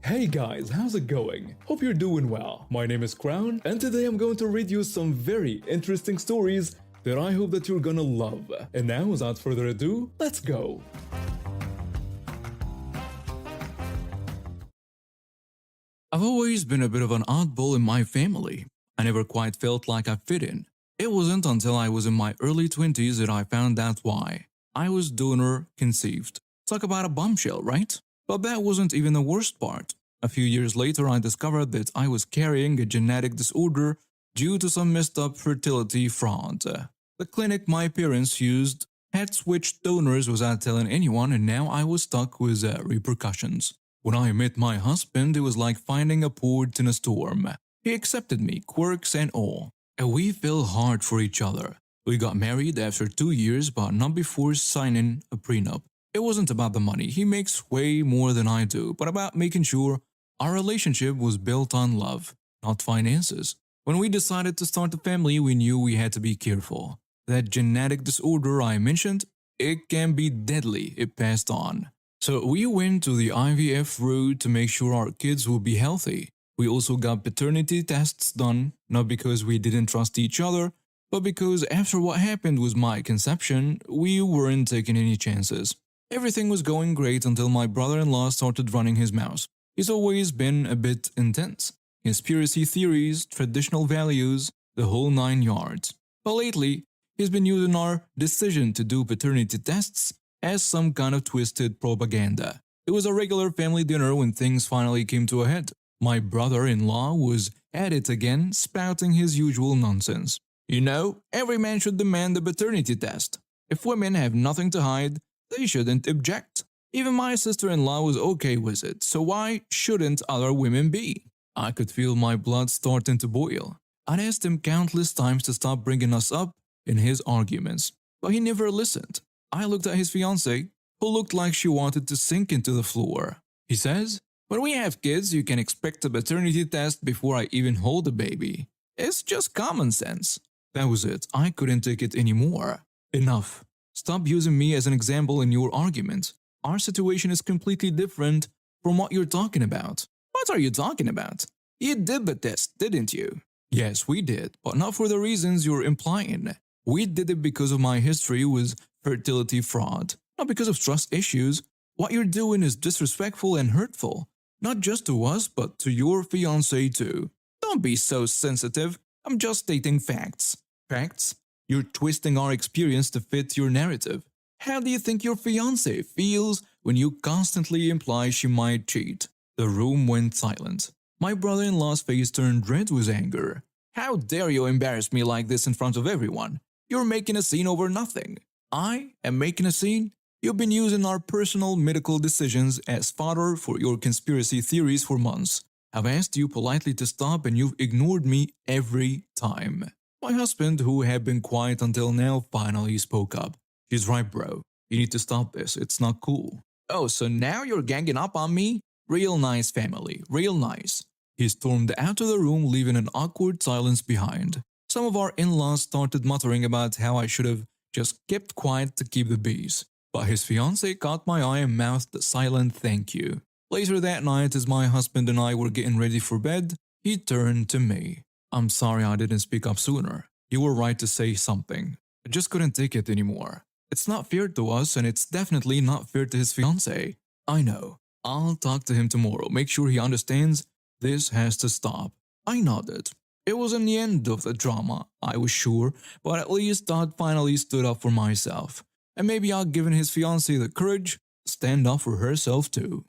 Hey guys, how's it going? Hope you're doing well. My name is Crown, and today I'm going to read you some very interesting stories that I hope that you're gonna love. And now, without further ado, let's go! I've always been a bit of an oddball in my family. I never quite felt like I fit in. It wasn't until I was in my early 20s that I found out why. I was donor conceived. Talk about a bombshell, right? But that wasn't even the worst part. A few years later, I discovered that I was carrying a genetic disorder due to some messed up fertility fraud. The clinic my parents used had switched donors without telling anyone, and now I was stuck with repercussions. When I met my husband, it was like finding a port in a storm. He accepted me, quirks and all, and we fell hard for each other. We got married after 2 years, but not before signing a prenup. It wasn't about the money, he makes way more than I do, but about making sure our relationship was built on love, not finances. When we decided to start a family, we knew we had to be careful. That genetic disorder I mentioned, it can be deadly if passed on. So we went to the IVF route to make sure our kids would be healthy. We also got paternity tests done, not because we didn't trust each other, but because after what happened with my conception, we weren't taking any chances. Everything was going great until my brother-in-law started running his mouth. He's always been a bit intense. Conspiracy theories, traditional values, the whole 9 yards. But lately, he's been using our decision to do paternity tests as some kind of twisted propaganda. It was a regular family dinner when things finally came to a head. My brother-in-law was at it again, spouting his usual nonsense. You know, every man should demand a paternity test. If women have nothing to hide, they shouldn't object. Even my sister-in-law was okay with it, so why shouldn't other women be? I could feel my blood starting to boil. I'd asked him countless times to stop bringing us up in his arguments, but he never listened. I looked at his fiancée, who looked like she wanted to sink into the floor. He says, "When we have kids, you can expect a paternity test before I even hold a baby. It's just common sense." That was it. I couldn't take it anymore. Enough. Stop using me as an example in your argument. Our situation is completely different from what you're talking about. What are you talking about? You did the test, didn't you? Yes, we did, but not for the reasons you're implying. We did it because of my history with fertility fraud, not because of trust issues. What you're doing is disrespectful and hurtful, not just to us, but to your fiancé too. Don't be so sensitive. I'm just stating facts. Facts? You're twisting our experience to fit your narrative. How do you think your fiancé feels when you constantly imply she might cheat? The room went silent. My brother-in-law's face turned red with anger. How dare you embarrass me like this in front of everyone? You're making a scene over nothing. I am making a scene? You've been using our personal medical decisions as fodder for your conspiracy theories for months. I've asked you politely to stop and you've ignored me every time. My husband, who had been quiet until now, finally spoke up. She's right, bro. You need to stop this. It's not cool. Oh, so now you're ganging up on me? Real nice family. Real nice. He stormed out of the room, leaving an awkward silence behind. Some of our in-laws started muttering about how I should have just kept quiet to keep the peace. But his fiancée caught my eye and mouthed a silent thank you. Later that night, as my husband and I were getting ready for bed, he turned to me. "I'm sorry I didn't speak up sooner. You were right to say something. I just couldn't take it anymore. It's not fair to us, and it's definitely not fair to his fiancée. I know. I'll talk to him tomorrow, make sure he understands this has to stop." I nodded. It wasn't the end of the drama, I was sure, but at least I'd finally stood up for myself. And maybe I'd given his fiancée the courage to stand up for herself too.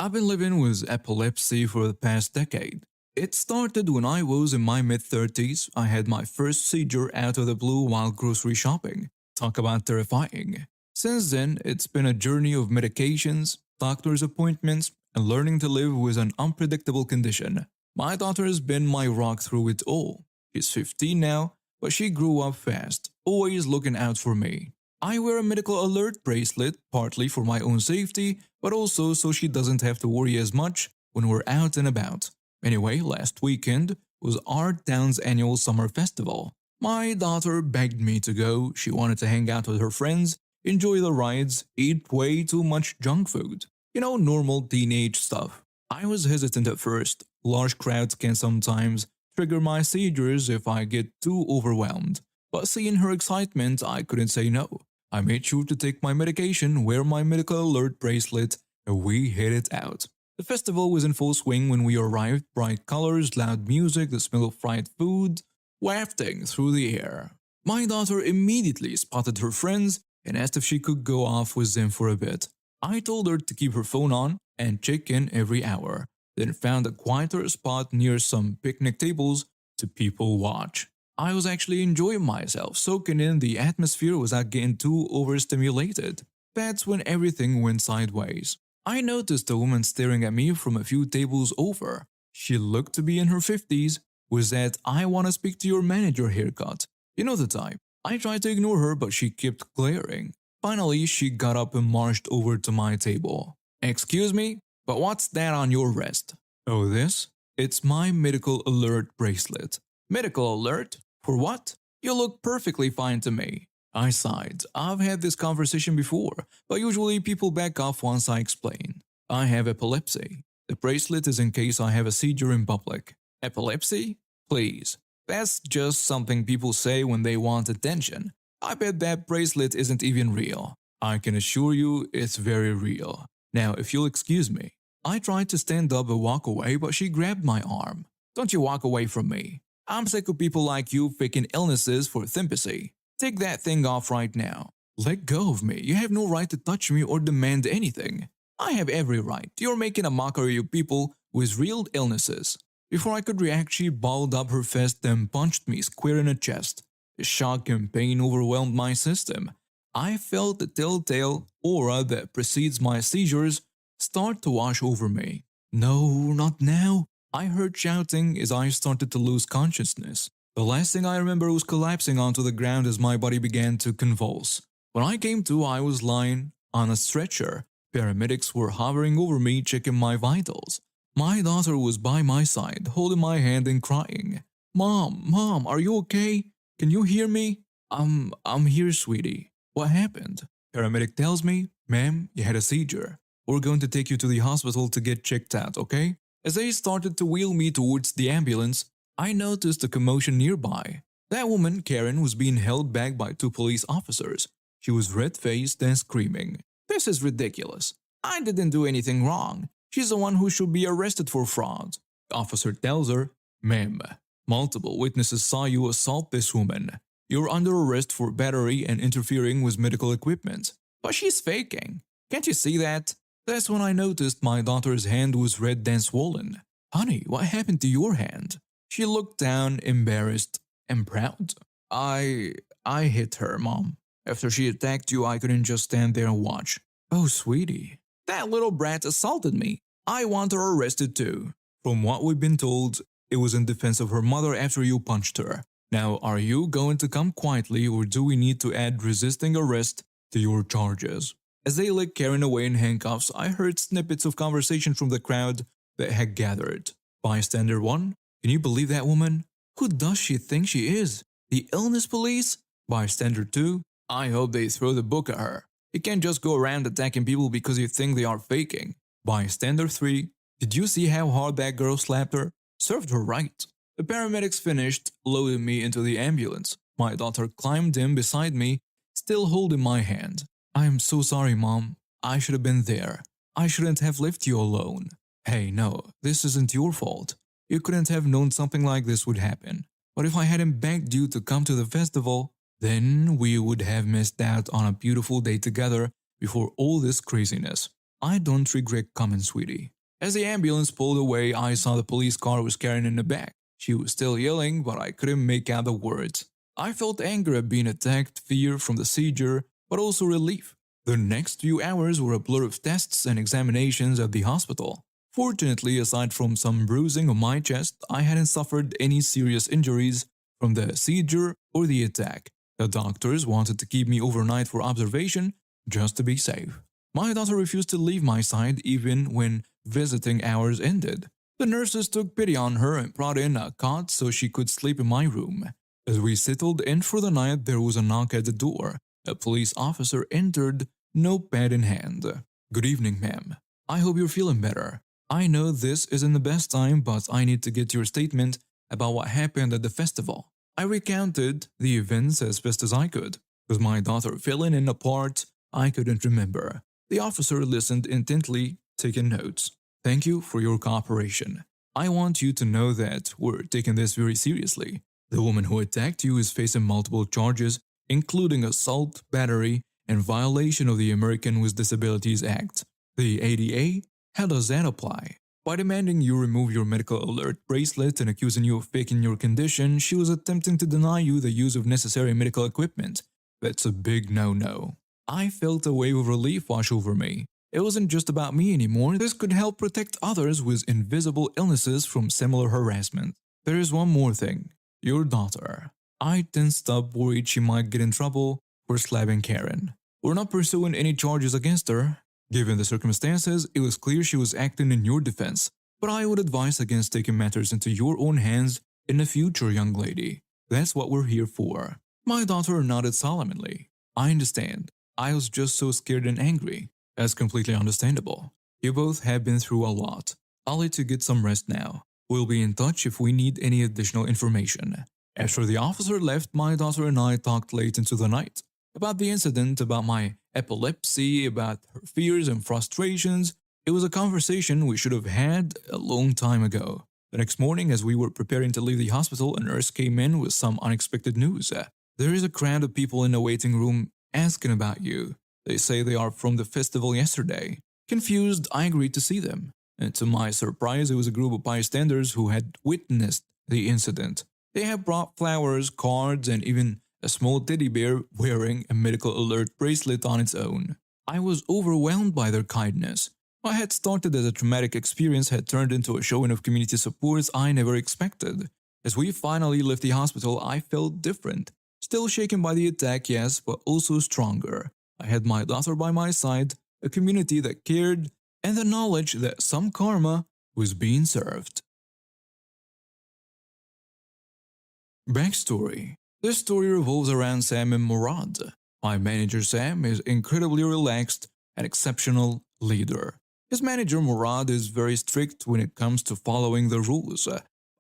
I've been living with epilepsy for the past decade. It started when I was in my mid-30s. I had my first seizure out of the blue while grocery shopping. Talk about terrifying. Since then, it's been a journey of medications, doctor's appointments, and learning to live with an unpredictable condition. My daughter has been my rock through it all. She's 15 now, but she grew up fast, always looking out for me. I wear a medical alert bracelet, partly for my own safety, but also so she doesn't have to worry as much when we're out and about. Anyway, last weekend was our town's annual summer festival. My daughter begged me to go. She wanted to hang out with her friends enjoy the rides, eat way too much junk food. You know, normal teenage stuff. I was hesitant at first. Large crowds can sometimes trigger my seizures if I get too overwhelmed. But seeing her excitement, I couldn't say no. I made sure to take my medication, wear my medical alert bracelet, and we headed out. The festival was in full swing when we arrived. Bright colors, loud music, the smell of fried food wafting through the air. My daughter immediately spotted her friends and asked if she could go off with them for a bit. I told her to keep her phone on and check in every hour, then found a quieter spot near some picnic tables to people watch. I was actually enjoying myself, soaking in the atmosphere without getting too overstimulated. That's when everything went sideways. I noticed a woman staring at me from a few tables over. She looked to be in her 50s, with that "I want to speak to your manager" haircut. You know the type. I tried to ignore her, but she kept glaring. Finally, she got up and marched over to my table. "Excuse me, but what's that on your wrist?" "Oh, this? It's my medical alert bracelet." "Medical alert? For what? You look perfectly fine to me." I sighed. I've had this conversation before, but usually people back off once I explain. "I have epilepsy. The bracelet is in case I have a seizure in public." "Epilepsy? Please. That's just something people say when they want attention. I bet that bracelet isn't even real." "I can assure you it's very real. Now, if you'll excuse me." I tried to stand up and walk away, but she grabbed my arm. "Don't you walk away from me. I'm sick of people like you faking illnesses for sympathy. Take that thing off right now." "Let go of me. You have no right to touch me or demand anything." "I have every right. You're making a mockery of people with real illnesses." Before I could react, she balled up her fist and punched me square in the chest. The shock and pain overwhelmed my system. I felt the telltale aura that precedes my seizures start to wash over me. "No, not now," I heard shouting as I started to lose consciousness. The last thing I remember was collapsing onto the ground as my body began to convulse. When I came to, I was lying on a stretcher. Paramedics were hovering over me, checking my vitals. My daughter was by my side, holding my hand and crying. Mom, are you okay? Can you hear me?" I'm here, sweetie." "What happened?" Paramedic tells me, "Ma'am, you had a seizure. We're going to take you to the hospital to get checked out, okay?" As they started to wheel me towards the ambulance, I noticed a commotion nearby. That woman, Karen, was being held back by two police officers. She was red-faced and screaming. "This is ridiculous. I didn't do anything wrong. She's the one who should be arrested for fraud." The officer tells her, "Ma'am, multiple witnesses saw you assault this woman. You're under arrest for battery and interfering with medical equipment." "But she's faking. Can't you see that?" That's when I noticed my daughter's hand was red and swollen. "Honey, what happened to your hand?" She looked down, embarrassed and proud. I hit her, Mom. After she attacked you, I couldn't just stand there and watch." "Oh, sweetie." "That little brat assaulted me. I want her arrested too." From what we've been told, it was in defense of her mother after you punched her. Now, are you going to come quietly, or do we need to add resisting arrest to your charges? As they led Karen away in handcuffs, I heard snippets of conversation from the crowd that had gathered. Bystander 1, "Can you believe that woman? Who does she think she is? The illness police?" Bystander 2, "I hope they throw the book at her. You can't just go around attacking people because you think they are faking." Bystander 3, "Did you see how hard that girl slapped her? Served her right." The paramedics finished loading me into the ambulance. My daughter climbed in beside me, still holding my hand. "I am so sorry, Mom. I should have been there. I shouldn't have left you alone." "Hey, no, this isn't your fault. You couldn't have known something like this would happen. But if I hadn't begged you to come to the festival, then we would have missed out on a beautiful day together before all this craziness. I don't regret coming, sweetie." As the ambulance pulled away, I saw the police car was Karen in the back. She was still yelling, but I couldn't make out the words. I felt anger at being attacked, fear from the seizure, but also relief. The next few hours were a blur of tests and examinations at the hospital. Fortunately, aside from some bruising on my chest, I hadn't suffered any serious injuries from the seizure or the attack. The doctors wanted to keep me overnight for observation, just to be safe. My daughter refused to leave my side even when visiting hours ended. The nurses took pity on her and brought in a cot so she could sleep in my room. As we settled in for the night, there was a knock at the door. A police officer entered, notepad in hand. "Good evening, ma'am. I hope you're feeling better. I know this isn't the best time, but I need to get your statement about what happened at the festival." I recounted the events as best as I could, with my daughter filling in a part I couldn't remember. The officer listened intently, taking notes. "Thank you for your cooperation. I want you to know that we're taking this very seriously. The woman who attacked you is facing multiple charges, including assault, battery, and violation of the American with Disabilities Act. The ADA? How does that apply? By demanding you remove your medical alert bracelet and accusing you of faking your condition, she was attempting to deny you the use of necessary medical equipment. That's a big no-no." I felt a wave of relief wash over me. It wasn't just about me anymore. This could help protect others with invisible illnesses from similar harassment. There is one more thing. Your daughter. I tensed up, worried she might get in trouble for slapping Karen. We're not pursuing any charges against her. Given the circumstances, it was clear she was acting in your defense. But I would advise against taking matters into your own hands in the future, young lady. That's what we're here for. My daughter nodded solemnly. I understand. I was just so scared and angry. That's completely understandable. You both have been through a lot. I'll let you get some rest now. We'll be in touch if we need any additional information. After the officer left, my daughter and I talked late into the night. About the incident, about my epilepsy, about her fears and frustrations. It was a conversation we should have had a long time ago. The next morning, as we were preparing to leave the hospital, a nurse came in with some unexpected news. There is a crowd of people in the waiting room asking about you. They say they are from the festival yesterday. Confused, I agreed to see them. And to my surprise, it was a group of bystanders who had witnessed the incident. They had brought flowers, cards, and even a small teddy bear wearing a medical alert bracelet on its own. I was overwhelmed by their kindness. What had started as a traumatic experience had turned into a showing of community support I never expected. As we finally left the hospital, I felt different. Still shaken by the attack, yes, but also stronger. I had my daughter by my side, a community that cared, and the knowledge that some karma was being served. Backstory. This story revolves around Sam and Murad. My manager Sam is incredibly relaxed and exceptional leader. His manager Murad is very strict when it comes to following the rules.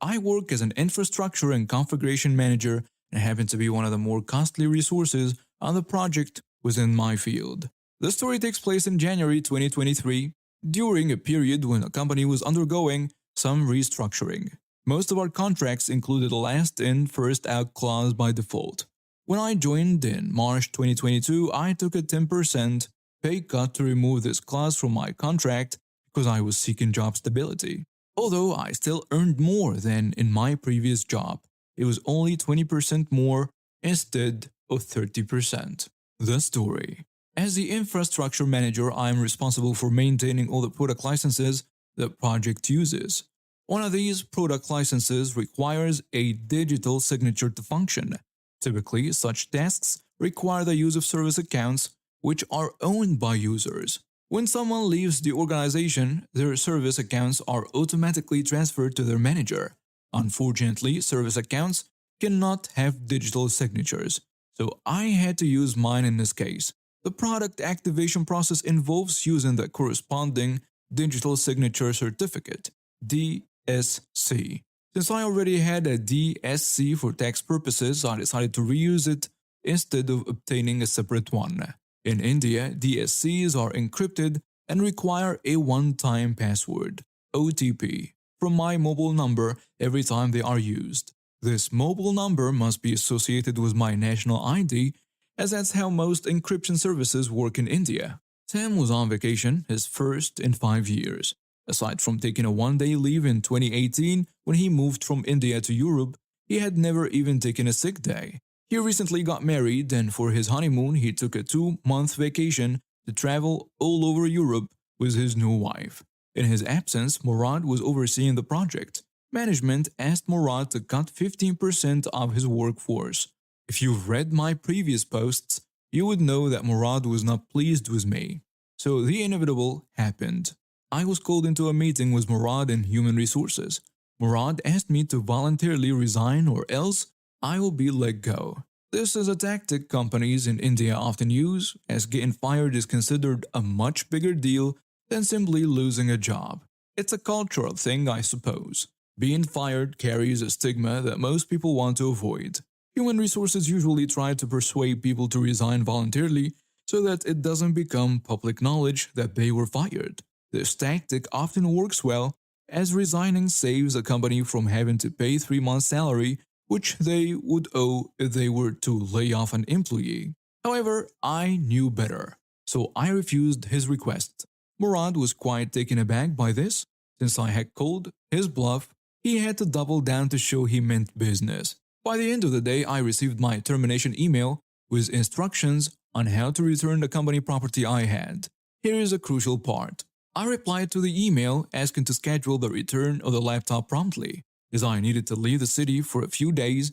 I work as an infrastructure and configuration manager and happen to be one of the more costly resources on the project within my field. The story takes place in January 2023, during a period when the company was undergoing some restructuring. Most of our contracts included a last in, first out clause by default. When I joined in March 2022, I took a 10% pay cut to remove this clause from my contract because I was seeking job stability. Although I still earned more than in my previous job, it was only 20% more instead of 30%. The story. As the infrastructure manager, I am responsible for maintaining all the product licenses the project uses. One of these product licenses requires a digital signature to function. Typically, such tasks require the use of service accounts, which are owned by users. When someone leaves the organization, their service accounts are automatically transferred to their manager. Unfortunately, service accounts cannot have digital signatures, so I had to use mine in this case. The product activation process involves using the corresponding digital signature certificate, DSC. Since I already had a DSC for tax purposes, I decided to reuse it instead of obtaining a separate one. In India, DSCs are encrypted and require a one-time password, OTP, from my mobile number every time they are used. This mobile number must be associated with my national ID, as that's how most encryption services work in India. Sam was on vacation, his first in 5 years. Aside from taking a one-day leave in 2018 when he moved from India to Europe, he had never even taken a sick day. He recently got married, and for his honeymoon he took a 2-month vacation to travel all over Europe with his new wife. In his absence, Murad was overseeing the project. Management asked Murad to cut 15% of his workforce. If you've read my previous posts, you would know that Murad was not pleased with me. So the inevitable happened. I was called into a meeting with Murad in Human Resources. Murad asked me to voluntarily resign or else I will be let go. This is a tactic companies in India often use, as getting fired is considered a much bigger deal than simply losing a job. It's a cultural thing, I suppose. Being fired carries a stigma that most people want to avoid. Human resources usually try to persuade people to resign voluntarily so that it doesn't become public knowledge that they were fired. This tactic often works well, as resigning saves a company from having to pay 3 months' salary, which they would owe if they were to lay off an employee. However, I knew better, so I refused his request. Murad was quite taken aback by this. Since I had called his bluff, he had to double down to show he meant business. By the end of the day, I received my termination email with instructions on how to return the company property I had. Here is a crucial part. I replied to the email asking to schedule the return of the laptop promptly, as I needed to leave the city for a few days,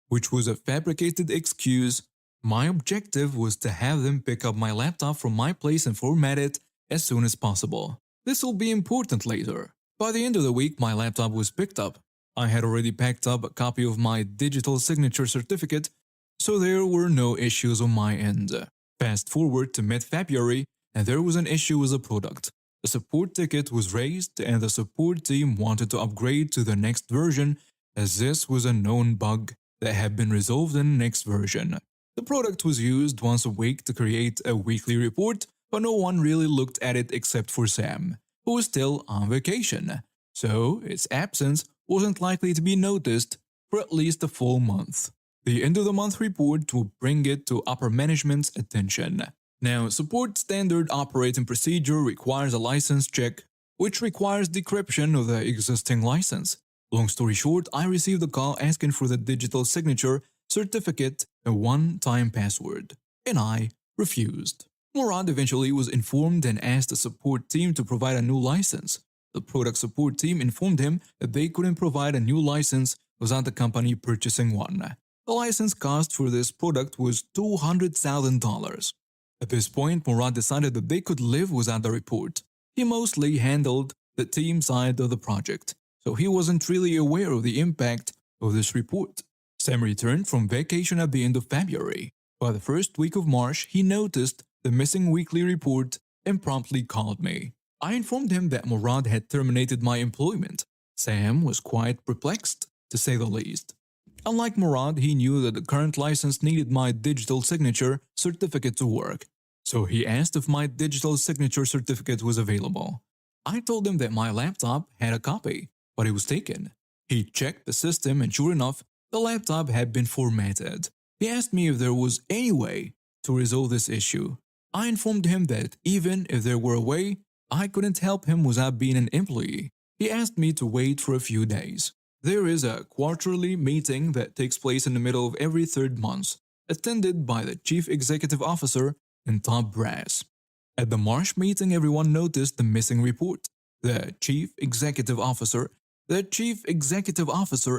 which was a fabricated excuse. My objective was to have them pick up my laptop from my place and format it as soon as possible. This will be important later. By the end of the week, my laptop was picked up. I had already packed up a copy of my digital signature certificate, so there were no issues on my end. Fast forward to mid-February, and there was an issue with the product. A support ticket was raised, and the support team wanted to upgrade to the next version, as this was a known bug that had been resolved in the next version. The product was used once a week to create a weekly report, but no one really looked at it except for Sam, who was still on vacation, so its absence wasn't likely to be noticed for at least a full month. The end of the month report will bring it to upper management's attention. Now, support standard operating procedure requires a license check, which requires decryption of the existing license. Long story short, I received a call asking for the digital signature certificate, a one-time password, and I refused. Murad eventually was informed and asked the support team to provide a new license. The product support team informed him that they couldn't provide a new license without the company purchasing one. The license cost for this product was $200,000. At this point, Murad decided that they could live without the report. He mostly handled the team side of the project, so he wasn't really aware of the impact of this report. Sam returned from vacation at the end of February. By the first week of March, he noticed the missing weekly report and promptly called me. I informed him that Murad had terminated my employment. Sam was quite perplexed, to say the least. Unlike Murad, he knew that the current license needed my digital signature certificate to work, so he asked if my digital signature certificate was available. I told him that my laptop had a copy, but it was taken. He checked the system and sure enough, the laptop had been formatted. He asked me if there was any way to resolve this issue. I informed him that even if there were a way, I couldn't help him without being an employee. He asked me to wait for a few days. There is a quarterly meeting that takes place in the middle of every third month, attended by the chief executive officer and top brass. At the March meeting, everyone noticed the missing report. The chief executive officer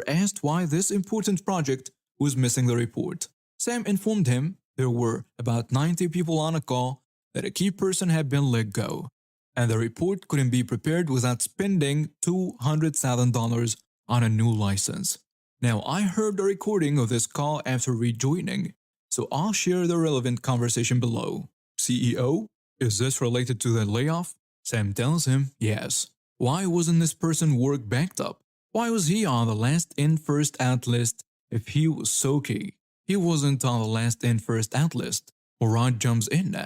asked why this important project was missing the report. Sam informed him there were about 90 people on a call, that a key person had been let go, and the report couldn't be prepared without spending $200,000 on a new license. Now, I heard the recording of this call after rejoining, so I'll share the relevant conversation below. CEO, is this related to the layoff? Sam tells him, yes. Why wasn't this person work backed up? Why was he on the last in first out list if he was so key? He wasn't on the last in first out list. Murad jumps in.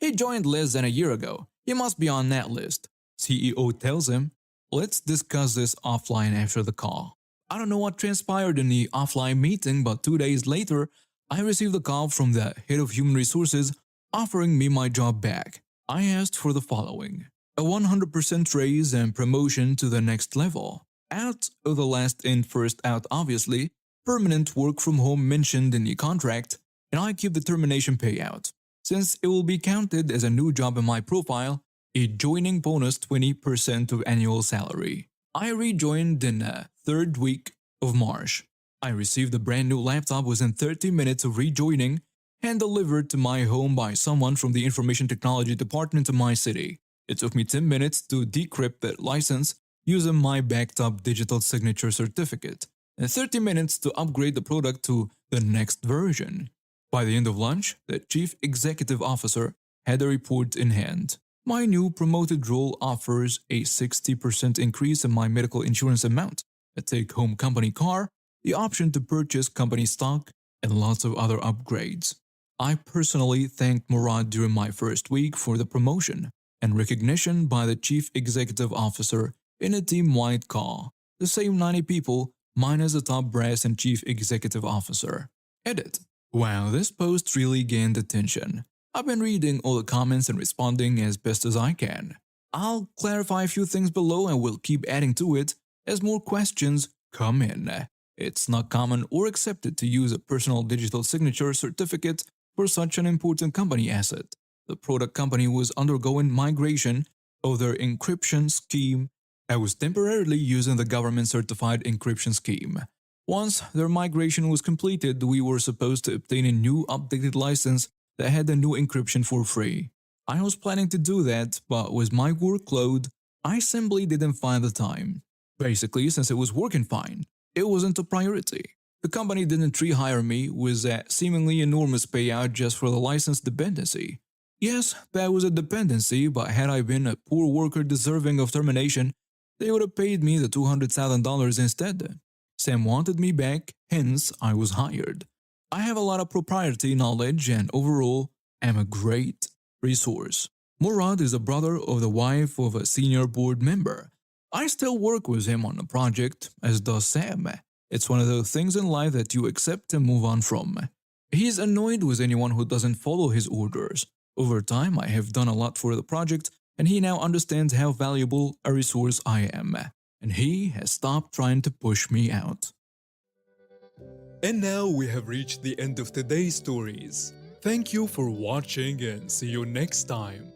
He joined less than a year ago. He must be on that list. CEO tells him, let's discuss this offline after the call. I don't know what transpired in the offline meeting, but 2 days later, I received a call from the head of human resources offering me my job back. I asked for the following: a 100% raise and promotion to the next level. Out of the last in first out obviously, permanent work from home mentioned in the contract, and I keep the termination payout. Since it will be counted as a new job in my profile, a joining bonus 20% of annual salary. I rejoined in the third week of March. I received a brand new laptop within 30 minutes of rejoining, hand delivered to my home by someone from the information technology department of my city. It took me 10 minutes to decrypt that license using my backed up digital signature certificate, and 30 minutes to upgrade the product to the next version. By the end of lunch, the chief executive officer had a report in hand. My new promoted role offers a 60% increase in my medical insurance amount, a take-home company car, the option to purchase company stock, and lots of other upgrades. I personally thanked Murad during my first week for the promotion and recognition by the chief executive officer in a team-wide call, the same 90 people minus the top brass and chief executive officer. Edit. Wow, this post really gained attention. I've been reading all the comments and responding as best as I can. I'll clarify a few things below and will keep adding to it as more questions come in. It's not common or accepted to use a personal digital signature certificate for such an important company asset. The product company was undergoing migration of their encryption scheme. I was temporarily using the government-certified encryption scheme. Once their migration was completed, we were supposed to obtain a new updated license that had the new encryption for free. I was planning to do that, but with my workload, I simply didn't find the time. Basically, since it was working fine, it wasn't a priority. The company didn't rehire me with that seemingly enormous payout just for the license dependency. Yes, that was a dependency, but had I been a poor worker deserving of termination, they would have paid me the $200,000 instead. Sam wanted me back, hence I was hired. I have a lot of proprietary knowledge and overall am a great resource. Murad is a brother of the wife of a senior board member. I still work with him on a project, as does Sam. It's one of those things in life that you accept and move on from. He's annoyed with anyone who doesn't follow his orders. Over time, I have done a lot for the project, and he now understands how valuable a resource I am. And he has stopped trying to push me out. And now we have reached the end of today's stories. Thank you for watching and see you next time.